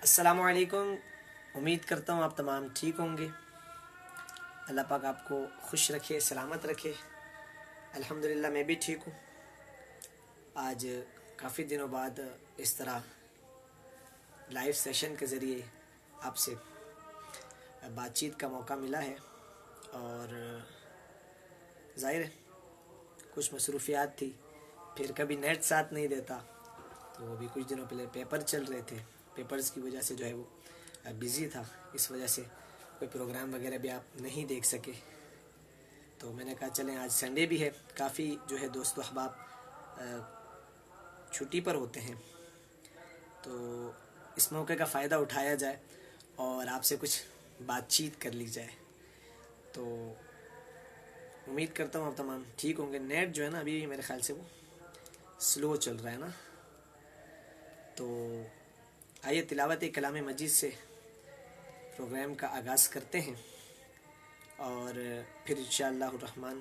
السلام علیکم. امید کرتا ہوں آپ تمام ٹھیک ہوں گے. اللہ پاک آپ کو خوش رکھے، سلامت رکھے. الحمدللہ میں بھی ٹھیک ہوں. آج کافی دنوں بعد اس طرح لائیو سیشن کے ذریعے آپ سے بات چیت کا موقع ملا ہے، اور ظاہر ہے کچھ مصروفیات تھی، پھر کبھی نیٹ ساتھ نہیں دیتا، تو ابھی کچھ دنوں پہلے پیپر چل رہے تھے، پیپرز کی وجہ سے جو ہے وہ بزی تھا، اس وجہ سے کوئی پروگرام وغیرہ بھی آپ نہیں دیکھ سکے. تو میں نے کہا چلیں آج سنڈے بھی ہے، کافی جو ہے دوست و احباب چھٹی پر ہوتے ہیں، تو اس موقع کا فائدہ اٹھایا جائے اور آپ سے کچھ بات چیت کر لی جائے. تو امید کرتا ہوں آپ تمام ٹھیک ہوں گے. نیٹ جو ہے نا ابھی میرے خیال سے وہ سلو چل رہا ہے نا. تو آئیے تلاوت کلام مجید سے پروگرام کا آغاز کرتے ہیں، اور پھر انشاءاللہ الرحمن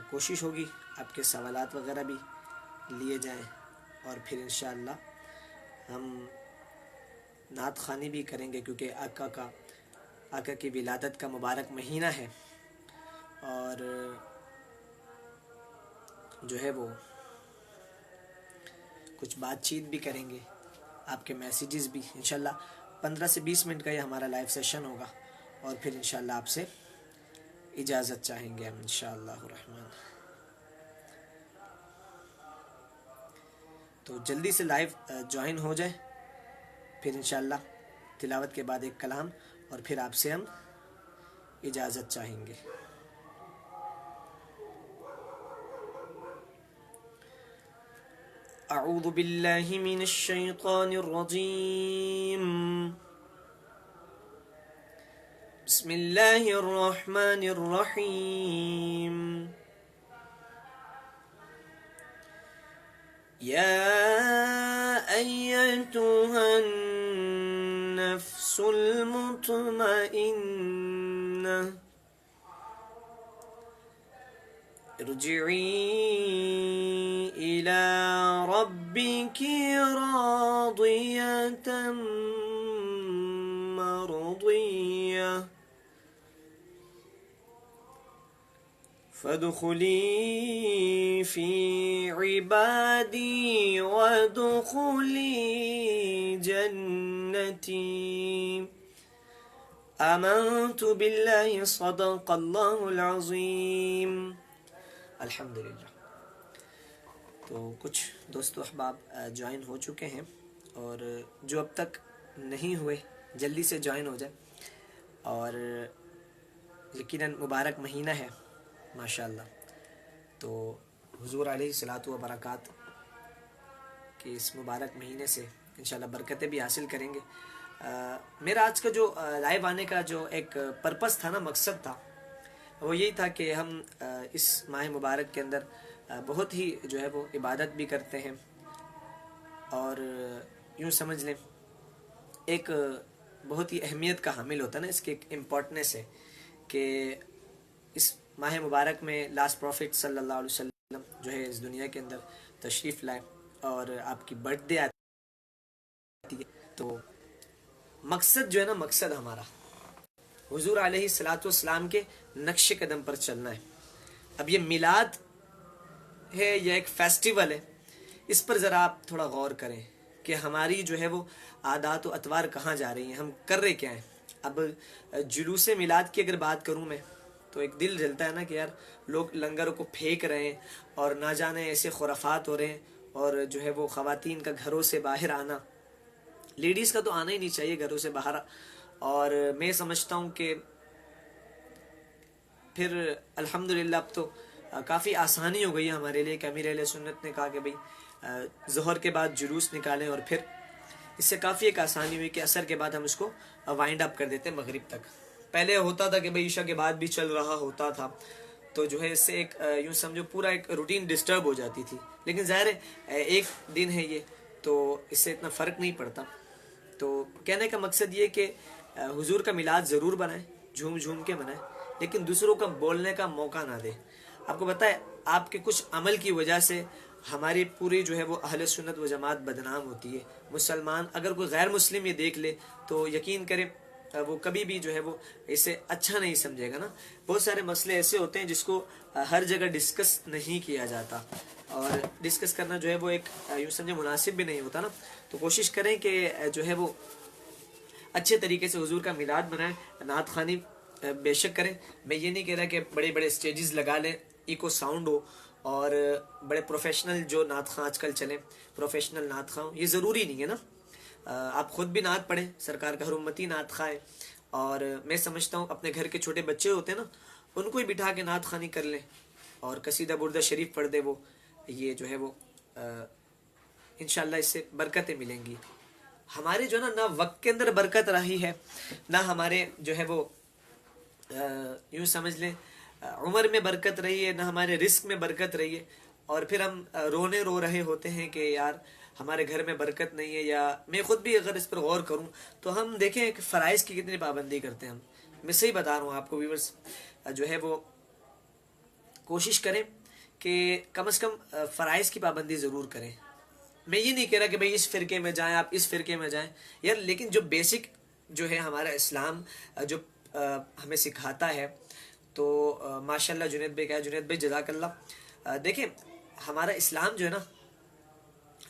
کوشش ہوگی آپ کے سوالات وغیرہ بھی لیے جائیں، اور پھر انشاءاللہ ہم نعت خوانی بھی کریں گے، کیونکہ آقا کی ولادت کا مبارک مہینہ ہے، اور جو ہے وہ کچھ بات چیت بھی کریں گے، آپ کے میسیجز بھی. انشاءاللہ 15 سے 20 منٹ کا یہ ہمارا لائیو سیشن ہوگا، اور پھر انشاءاللہ آپ سے اجازت چاہیں گے ہم انشاءاللہ الرحمن. تو جلدی سے لائیو جوائن ہو جائے، پھر انشاءاللہ تلاوت کے بعد ایک کلام، اور پھر آپ سے ہم اجازت چاہیں گے. اعوذ باللہ من الشیطان الرجیم. بسم اللہ الرحمن الرحیم. یا ایتها النفس المطمئنہ ارجعی الى ربک راضیۃ مرضیہ فادخلی فی عبادی وادخلی جنتی. آمنت باللہ صدق اللہ العظیم. الحمدللہ. تو کچھ دوست و احباب جوائن ہو چکے ہیں، اور جو اب تک نہیں ہوئے جلدی سے جوائن ہو جائے. اور یقیناً مبارک مہینہ ہے ماشاءاللہ، تو حضور علیہ الصلاۃ وبرکاتہ کہ اس مبارک مہینے سے انشاءاللہ برکتیں بھی حاصل کریں گے. میرا آج کا جو لائیو آنے کا جو ایک پرپس تھا نا، مقصد تھا، وہ یہی تھا کہ ہم اس ماہ مبارک کے اندر بہت ہی جو ہے وہ عبادت بھی کرتے ہیں، اور یوں سمجھ لیں ایک بہت ہی اہمیت کا حامل ہوتا ہے نا، اس کی ایک امپورٹنس ہے کہ اس ماہ مبارک میں لاسٹ پروفٹ صلی اللہ علیہ وسلم جو ہے اس دنیا کے اندر تشریف لائے، اور آپ کی برتھ ڈے آتی ہے. تو مقصد جو ہے نا، مقصد ہمارا حضور علیہ الصلاۃ والسلام کے نقش قدم پر چلنا ہے. اب یہ میلاد ہے یا ایک فیسٹیول ہے، اس پر ذرا آپ تھوڑا غور کریں کہ ہماری جو ہے وہ عادات و اطوار کہاں جا رہی ہیں، ہم کر رہے کیا ہیں. اب جلوس میلاد کی اگر بات کروں میں، تو ایک دل جلتا ہے نا کہ یار لوگ لنگروں کو پھینک رہے ہیں، اور نہ جانے ایسے خرافات ہو رہے ہیں، اور جو ہے وہ خواتین کا گھروں سے باہر آنا، لیڈیز کا تو آنا ہی نہیں چاہیے گھروں سے باہر. اور میں سمجھتا ہوں کہ پھر الحمدللہ اب تو کافی آسانی ہو گئی ہے ہمارے لیے کہ امیر اہل سنت نے کہا کہ بھئی ظہر کے بعد جلوس نکالیں، اور پھر اس سے کافی ایک آسانی ہوئی کہ عصر کے بعد ہم اس کو وائنڈ اپ کر دیتے مغرب تک. پہلے ہوتا تھا کہ بھئی عشاء کے بعد بھی چل رہا ہوتا تھا، تو جو ہے اس سے ایک یوں سمجھو پورا ایک روٹین ڈسٹرب ہو جاتی تھی. لیکن ظاہر ہے ایک دن ہے یہ، تو اس سے اتنا فرق نہیں پڑتا. تو کہنے کا مقصد یہ کہ حضور کا میلاد ضرور بنائیں، جھوم جھوم کے منائیں، لیکن دوسروں کا بولنے کا موقع نہ دیں. آپ کو پتہ ہے آپ کے کچھ عمل کی وجہ سے ہماری پوری جو ہے وہ اہل سنت و جماعت بدنام ہوتی ہے. مسلمان اگر کوئی غیر مسلم یہ دیکھ لے تو یقین کرے وہ کبھی بھی جو ہے وہ اسے اچھا نہیں سمجھے گا نا. بہت سارے مسئلے ایسے ہوتے ہیں جس کو ہر جگہ ڈسکس نہیں کیا جاتا, اور ڈسکس کرنا جو ہے وہ ایک یوں سمجھے مناسب بھی نہیں ہوتا نا. تو کوشش کریں کہ جو ہے وہ اچھے طریقے سے حضور کا میلاد منائیں, نعت خوانی بے شک کریں. میں یہ نہیں کہہ رہا کہ بڑے بڑے اسٹیجز لگا لیں, ایکو ساؤنڈ ہو, اور بڑے پروفیشنل جو نعت خواں آج کل چلیں, پروفیشنل نعت خواں, یہ ضروری نہیں ہے نا. آپ خود بھی نعت پڑھیں, سرکار کا ہر امتی نعت خواہ, اور میں سمجھتا ہوں اپنے گھر کے چھوٹے بچے ہوتے ہیں نا, ان کو ہی بٹھا کے نعت خوانی کر لیں اور قصیدہ بردہ شریف پڑھ دے. وہ یہ جو ہے وہ انشاءاللہ اس سے برکتیں ملیں گی. ہمارے جو نہ وقت کے اندر برکت رہی ہے, نہ ہمارے جو ہے وہ یوں سمجھ لیں عمر میں برکت رہی ہے, نہ ہمارے رزق میں برکت رہی ہے, اور پھر ہم رو رہے ہوتے ہیں کہ یار ہمارے گھر میں برکت نہیں ہے. یا میں خود بھی اگر اس پر غور کروں تو ہم دیکھیں کہ فرائض کی کتنی پابندی کرتے ہیں ہم. میں صحیح بتا رہا ہوں آپ کو ویورز, جو ہے وہ کوشش کریں کہ کم از کم فرائض کی پابندی ضرور کریں. میں یہ نہیں کہہ رہا کہ بھئی اس فرقے میں جائیں, آپ اس فرقے میں جائیں یار, لیکن جو بیسک جو ہے ہمارا اسلام جو ہمیں سکھاتا ہے, تو ماشاءاللہ جنید بھائی کہا, جنید بھائی جزاک اللہ. دیکھیں ہمارا اسلام جو ہے نا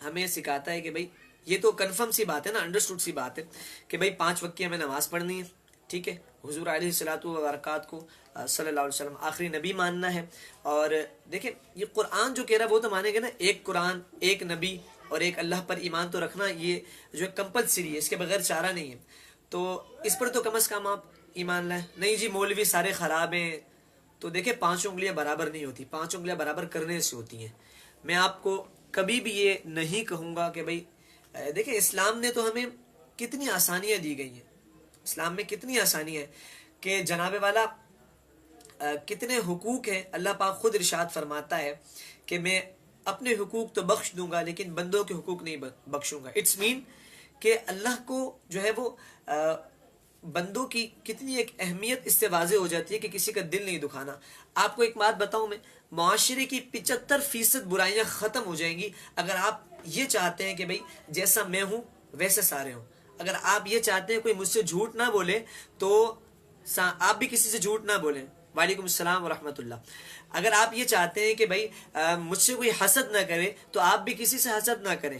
ہمیں سکھاتا ہے کہ بھئی یہ تو کنفرم سی بات ہے نا, انڈرسٹوڈ سی بات ہے کہ بھئی 5 وقت کی ہمیں نماز پڑھنی ہے, ٹھیک ہے, حضور علیہ الصلوۃ والبرکات کو صلی اللہ علیہ وسلم آخری نبی ماننا ہے. اور دیکھیں یہ قرآن جو کہہ رہا ہے وہ تو مانیں گے نا, ایک قرآن, ایک نبی اور ایک اللہ پر ایمان تو رکھنا, یہ جو ہے کمپلسری ہے, اس کے بغیر چارہ نہیں ہے. تو اس پر تو کم از کم آپ ایمان لائیں. نہیں جی مولوی سارے خراب ہیں, تو دیکھیں 5 انگلیاں برابر نہیں ہوتی, 5 انگلیاں برابر کرنے سے ہوتی ہیں. میں آپ کو کبھی بھی یہ نہیں کہوں گا کہ بھئی دیکھیں اسلام نے تو ہمیں کتنی آسانیاں دی گئی ہیں, اسلام میں کتنی آسانی ہے کہ جناب والا کتنے حقوق ہیں. اللہ پاک خود ارشاد فرماتا ہے کہ میں اپنے حقوق تو بخش دوں گا لیکن بندوں کے حقوق نہیں بخشوں گا. اٹس مین کہ اللہ کو جو ہے وہ بندوں کی کتنی ایک اہمیت اس سے واضح ہو جاتی ہے کہ کسی کا دل نہیں دکھانا. آپ کو ایک بات بتاؤں, میں معاشرے کی 75% برائیاں ختم ہو جائیں گی اگر آپ یہ چاہتے ہیں کہ بھئی جیسا میں ہوں ویسے سارے ہوں. اگر آپ یہ چاہتے ہیں کوئی مجھ سے جھوٹ نہ بولے تو آپ بھی کسی سے جھوٹ نہ بولیں. وعلیکم السلام ورحمۃ اللہ. اگر آپ یہ چاہتے ہیں کہ بھئی مجھ سے کوئی حسد نہ کرے تو آپ بھی کسی سے حسد نہ کریں.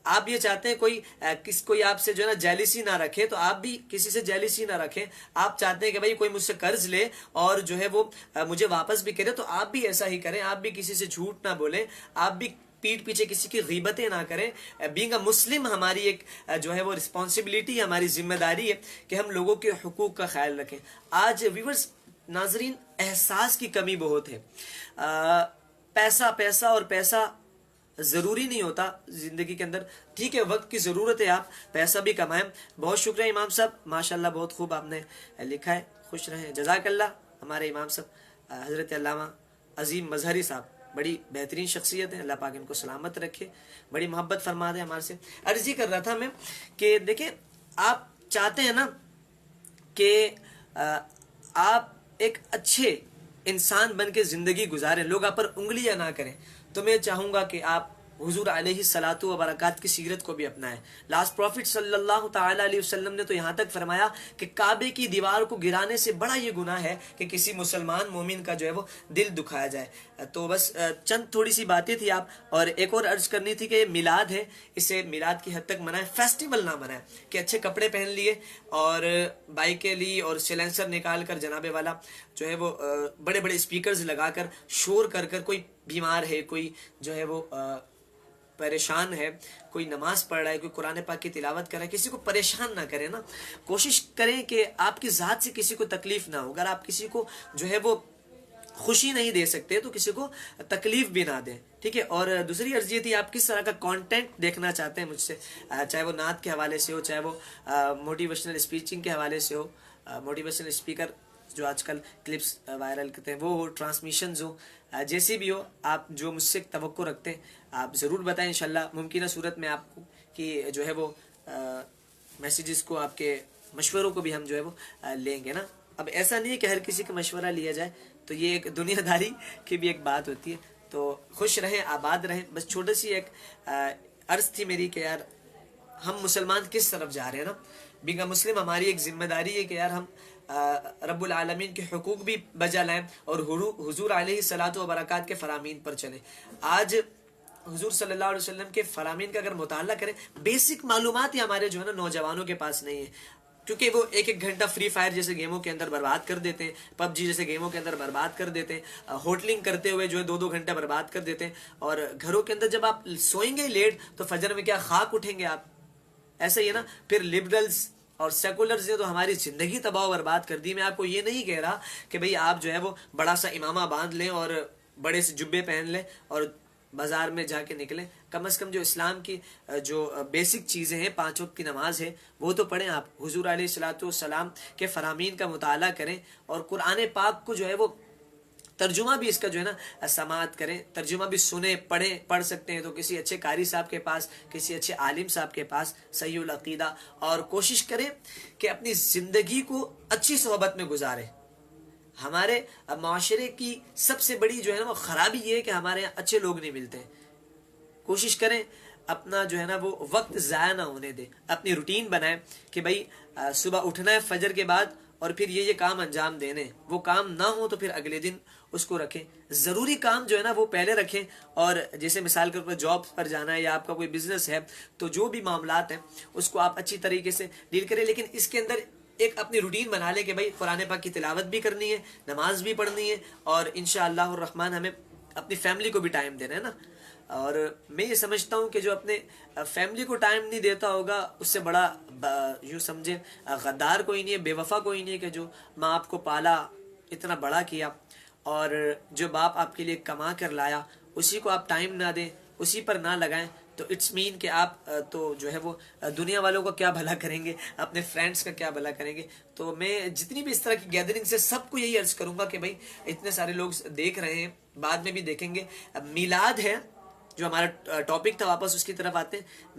آپ یہ چاہتے ہیں کوئی آپ سے جو ہے نا جیلسی نہ رکھے تو آپ بھی کسی سے جیلسی نہ رکھیں. آپ چاہتے ہیں کہ بھئی کوئی مجھ سے قرض لے اور جو ہے وہ مجھے واپس بھی کرے تو آپ بھی ایسا ہی کریں. آپ بھی کسی سے جھوٹ نہ بولیں, آپ بھی پیٹ پیچھے کسی کی غیبتیں نہ کریں. بینگ اے مسلم ہماری ایک جو ہے وہ رسپانسبلٹی, ہماری ذمہ داری ہے کہ ہم لوگوں کے حقوق کا خیال رکھیں. آج ویورز ناظرین احساس کی کمی بہت ہے. پیسہ اور پیسہ ضروری نہیں ہوتا زندگی کے اندر, ٹھیک ہے وقت کی ضرورت ہے, آپ پیسہ بھی کمائیں. بہت شکریہ امام صاحب, ماشاءاللہ بہت خوب آپ نے لکھا ہے, خوش رہیں, جزاک اللہ. ہمارے امام صاحب حضرت علامہ عظیم مظہری صاحب بڑی بہترین شخصیت ہے, اللہ پاک ان کو سلامت رکھے, بڑی محبت فرما دے ہمارے سے. عرض ہی کر رہا تھا میں کہ دیکھیں آپ چاہتے ہیں نا کہ آپ ایک اچھے انسان بن کے زندگی گزاریں, لوگ آپ پر انگلیاں نہ کریں, تو میں چاہوں گا کہ آپ حضور علیہ الصلوۃ والبرکات کی سیرت کو بھی اپنائیں. لاسٹ پروفٹ صلی اللہ تعالی علیہ وسلم نے تو یہاں تک فرمایا کہ کعبے کی دیوار کو گرانے سے بڑا یہ گناہ ہے کہ کسی مسلمان مومن کا جو ہے وہ دل دکھایا جائے. تو بس چند تھوڑی سی باتیں تھی آپ, اور ایک اور عرض کرنی تھی کہ میلاد ہے, اسے میلاد کی حد تک منائیں, فیسٹیول نہ منائیں کہ اچھے کپڑے پہن لیے اور بائکیں لی اور سیلنسر نکال کر جناب والا جو ہے وہ بڑے بڑے اسپیکرز لگا کر شور کر کر, کوئی بیمار ہے, کوئی جو ہے وہ پریشان ہے, کوئی نماز پڑھ رہا ہے, کوئی قرآن پاک کی تلاوت کر رہا ہے, کسی کو پریشان نہ کریں نا. کوشش کریں کہ آپ کی ذات سے کسی کو تکلیف نہ ہو. اگر آپ کسی کو جو ہے وہ خوشی نہیں دے سکتے تو کسی کو تکلیف بھی نہ دیں, ٹھیک ہے. اور دوسری عرض یہ تھی, آپ کس طرح کا کانٹینٹ دیکھنا چاہتے ہیں مجھ سے, چاہے وہ نعت کے حوالے سے ہو, چاہے وہ موٹیویشنل اسپیچنگ کے حوالے سے ہو, موٹیویشنل اسپیکر جو آج کل کلپس وائرل کرتے ہیں وہ ہو, ٹرانسمیشنز ہو, جیسی بھی ہو, آپ جو مجھ سے توقع رکھتے ہیں آپ ضرور بتائیں. انشاءاللہ ممکنہ صورت میں آپ کی جو ہے وہ میسیجز کو, آپ کے مشوروں کو بھی ہم جو ہے وہ لیں گے نا. اب ایسا نہیں ہے کہ ہر کسی کا مشورہ لیا جائے, تو یہ ایک دنیا داری کی بھی ایک بات ہوتی ہے. تو خوش رہیں، آباد رہیں. بس چھوٹی سی ایک عرض تھی میری کہ یار ہم مسلمان کس طرف جا رہے ہیں نا. بینگ مسلم ہماری ایک ذمہ داری ہے کہ یار ہم رب العالمین کے حقوق بھی بجا لائیں اور حضور علیہ الصلوۃ وبرکات کے فرامین پر چلیں. آج حضور صلی اللہ علیہ وسلم کے فرامین کا اگر مطالعہ کریں، بیسک معلومات ہی ہمارے جو ہے نا نوجوانوں کے پاس نہیں ہے، کیونکہ وہ ایک ایک گھنٹہ فری فائر جیسے گیموں کے اندر برباد کر دیتے ہیں، پب جی جیسے گیموں کے اندر برباد کر دیتے ہیں، ہوٹلنگ کرتے ہوئے جو ہے 2-2 گھنٹے برباد کر دیتے ہیں. اور گھروں کے اندر جب آپ سوئیں گے لیٹ تو فجر میں کیا خاک اٹھیں گے آپ. ایسا ہی ہے نا. پھر لبرلز اور سیکولرز نے تو ہماری زندگی تباہ و برباد کر دی. میں آپ کو یہ نہیں کہہ رہا کہ بھئی آپ جو ہے وہ بڑا سا امامہ باندھ لیں اور بڑے سے جبے پہن لیں اور بازار میں جا کے نکلیں. کم از کم جو اسلام کی جو بیسک چیزیں ہیں، 5 وقت کی نماز ہے، وہ تو پڑھیں آپ. حضور علیہ الصلوۃ والسلام کے فرامین کا مطالعہ کریں اور قرآن پاک کو جو ہے وہ ترجمہ بھی اس کا جو ہے نا سماعت کریں، ترجمہ بھی سنیں، پڑھیں. پڑھ سکتے ہیں تو کسی اچھے قاری صاحب کے پاس، کسی اچھے عالم صاحب کے پاس، صحیح العقیدہ. اور کوشش کریں کہ اپنی زندگی کو اچھی صحبت میں گزاریں. ہمارے معاشرے کی سب سے بڑی جو ہے نا وہ خرابی یہ ہے کہ ہمارے یہاں اچھے لوگ نہیں ملتے. کوشش کریں اپنا جو ہے نا وہ وقت ضائع نہ ہونے دیں. اپنی روٹین بنائیں کہ بھئی صبح اٹھنا ہے فجر کے بعد اور پھر یہ کام انجام دینے. وہ کام نہ ہو تو پھر اگلے دن اس کو رکھیں. ضروری کام جو ہے نا وہ پہلے رکھیں. اور جیسے مثال کے طور پر جاب پر جانا ہے یا آپ کا کوئی بزنس ہے تو جو بھی معاملات ہیں اس کو آپ اچھی طریقے سے ڈیل کریں. لیکن اس کے اندر ایک اپنی روٹین بنا لیں کہ بھئی قرآن پاک کی تلاوت بھی کرنی ہے، نماز بھی پڑھنی ہے اور انشاءاللہ الرحمن ہمیں اپنی فیملی کو بھی ٹائم دینا ہے نا. اور میں یہ سمجھتا ہوں کہ جو اپنے فیملی کو ٹائم نہیں دیتا ہوگا اس سے بڑا یوں سمجھے غدار کوئی نہیں ہے، بے وفا کوئی نہیں ہے. کہ جو ماں آپ کو پالا، اتنا بڑا کیا اور جو باپ آپ کے لیے کما کر لایا اسی کو آپ ٹائم نہ دیں، اسی پر نہ لگائیں تو اٹس مین کہ آپ تو جو ہے وہ دنیا والوں کو کیا بھلا کریں گے، اپنے فرینڈس کا کیا بھلا کریں گے. تو میں جتنی بھی اس طرح کی گیدرنگ سے سب کو یہی عرض کروں گا کہ بھائی اتنے سارے لوگ دیکھ رہے ہیں، بعد میں بھی دیکھیں گے. میلاد ہے جو ہمارا ٹاپک تھا، واپس اس کی طرف آتے ہیں.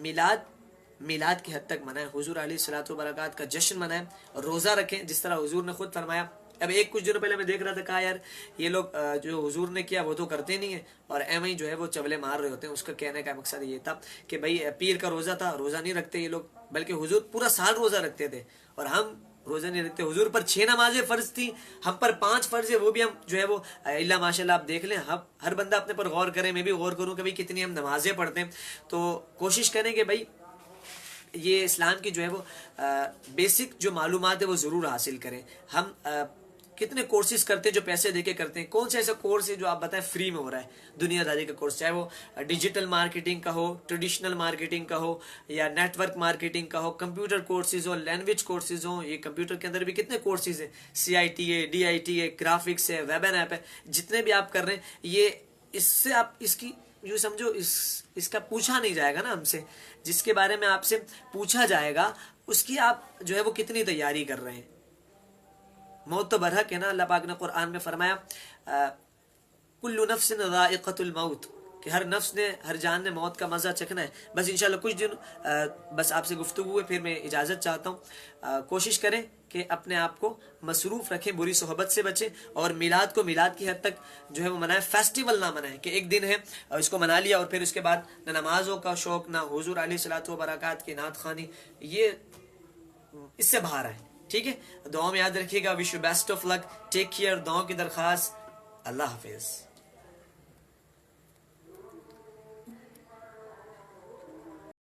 میلاد کی حد تک منائیں، حضور علیہ الصلوۃ وبرکات کا جشن منائیں، روزہ رکھیں جس طرح حضور نے خود فرمایا. اب کچھ دنوں پہلے میں دیکھ رہا تھا، کہا یار یہ لوگ جو حضور نے کیا وہ تو کرتے نہیں ہیں اور ایم ہی جو ہے وہ چولے مار رہے ہوتے ہیں. اس کا کہنے کا مقصد یہ تھا کہ بھائی پیر کا روزہ تھا، روزہ نہیں رکھتے یہ لوگ، بلکہ حضور پورا سال روزہ رکھتے تھے اور ہم روزہ نہیں رکھتے. حضور پر 6 نمازیں فرض تھی، ہم پر 5 فرض ہے، وہ بھی ہم جو ہے وہ اللہ ماشاءاللہ آپ دیکھ لیں. ہر بندہ اپنے پر غور کرے، میں بھی غور کروں کہ بھائی کتنی ہم نمازیں پڑھتے ہیں. تو کوشش کریں کہ بھائی یہ اسلام کی جو ہے وہ بیسک جو معلومات ہے وہ ضرور حاصل کریں. ہم کتنے کورسز کرتے ہیں جو پیسے دے کے کرتے ہیں. کون سا ایسا کورس ہے جو آپ بتائیں فری میں ہو رہا ہے؟ دنیا داری کا کورس، چاہے وہ ڈیجیٹل مارکیٹنگ کا ہو، ٹریڈیشنل مارکیٹنگ کا ہو یا نیٹ ورک مارکیٹنگ کا ہو، کمپیوٹر کورسز ہو، لینگویج کورسز ہوں. یہ کمپیوٹر کے اندر بھی کتنے کورسز ہیں، CIT ہے، DIT ہے، گرافکس ہے، ویب اینڈ ایپ ہے. جتنے بھی آپ کر رہے ہیں یہ اس سے آپ اس کی یوں سمجھو اس کا پوچھا نہیں جائے گا نا ہم سے. جس کے بارے میں آپ سے پوچھا جائے گا اس کی آپ جو ہے وہ کتنی تیاری کر رہے ہیں. موت تو برحق ہے نا. اللہ پاک نے قرآن میں فرمایا کل نفس ذائقۃ الموت، کہ ہر نفس نے، ہر جان نے موت کا مزہ چکھنا ہے. بس انشاءاللہ کچھ دن بس آپ سے گفتگو ہوئے پھر میں اجازت چاہتا ہوں. کوشش کریں کہ اپنے آپ کو مصروف رکھیں، بری صحبت سے بچیں اور میلاد کو میلاد کی حد تک جو ہے وہ منائیں. فیسٹیول نہ منائیں کہ ایک دن ہے اور اس کو منا لیا اور پھر اس کے بعد نہ نمازوں کا شوق، نہ حضور علیہ الصلوۃ وبرکات کی نعت خوانی. یہ اس سے باہر آئے. ٹھیک ہے، دعاؤں میں یاد رکھیے گا. Wish you best of luck. Take care. دعاؤں کی درخواست. اللہ حافظ.